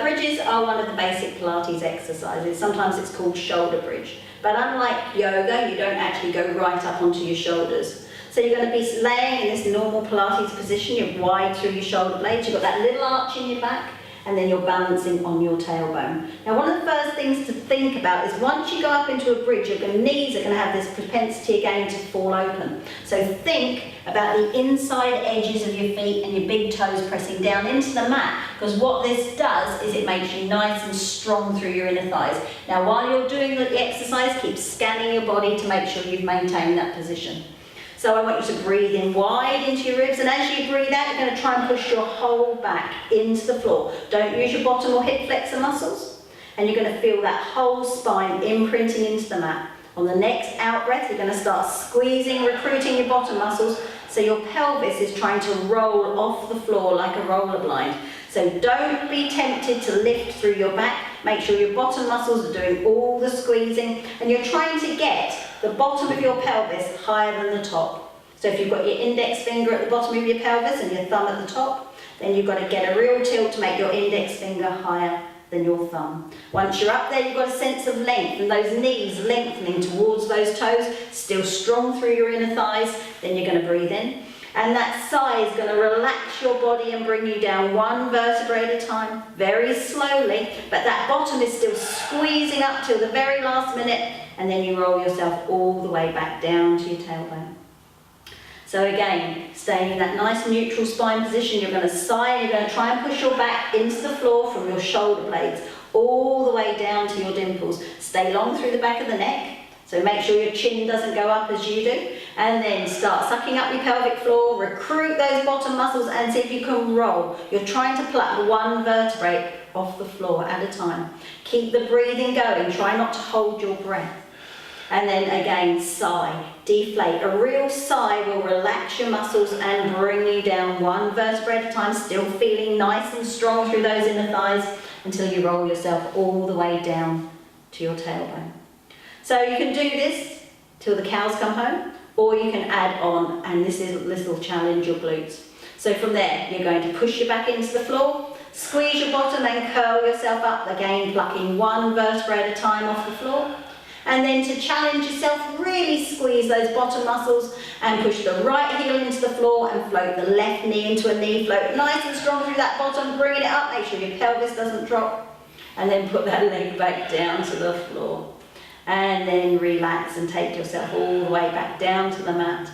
Bridges are one of the basic Pilates exercises. Sometimes it's called shoulder bridge. But unlike yoga, you don't actually go right up onto your shoulders. So you're going to be laying in this normal Pilates position. You're wide through your shoulder blades. You've got that little arch in your back, and then you're balancing on your tailbone. Now, one of the first things to think about is once you go up into a bridge, your knees are going to have this propensity again to fall open. So think about the inside edges of your feet and your big toes pressing down into the mat, because what this does is it makes you nice and strong through your inner thighs. Now, while you're doing the exercise, keep scanning your body to make sure you've maintained that position. So I want you to breathe in wide into your ribs, and as you breathe out, you're going to try and push your whole back into the floor. Don't use your bottom or hip flexor muscles, and you're going to feel that whole spine imprinting into the mat. On the next out breath, you're going to start squeezing, recruiting your bottom muscles, so your pelvis is trying to roll off the floor like a roller blind. So don't be tempted to lift through your back. Make sure your bottom muscles are doing all the squeezing, and you're trying to get the bottom of your pelvis higher than the top. So if you've got your index finger at the bottom of your pelvis and your thumb at the top, then you've got to get a real tilt to make your index finger higher than your thumb. Once you're up there, you've got a sense of length, and those knees lengthening towards those toes, still strong through your inner thighs. Then you're going to breathe in, and that sigh is going to relax your body and bring you down one vertebrae at a time, very slowly, but that bottom is still squeezing up till the very last minute, and then you roll yourself all the way back down to your tailbone. So again, staying in that nice neutral spine position, you're going to sigh, and you're going to try and push your back into the floor from your shoulder blades all the way down to your dimples. Stay long through the back of the neck, so make sure your chin doesn't go up as you do, and then start sucking up your pelvic floor, recruit those bottom muscles, and see if you can roll. You're trying to pluck one vertebrae off the floor at a time. Keep the breathing going, try not to hold your breath. And then again, sigh, deflate. A real sigh will relax your muscles and bring you down one vertebrae at a time, still feeling nice and strong through those inner thighs until you roll yourself all the way down to your tailbone. So you can do this till the cows come home, or you can add on, and this will challenge your glutes. So from there, you're going to push your back into the floor, squeeze your bottom and curl yourself up, again plucking one vertebrae at a time off the floor. And then to challenge yourself, really squeeze those bottom muscles and push the right heel into the floor and float the left knee into a knee float. Nice and strong through that bottom, bringing it up, make sure your pelvis doesn't drop. And then put that leg back down to the floor. And then relax and take yourself all the way back down to the mat.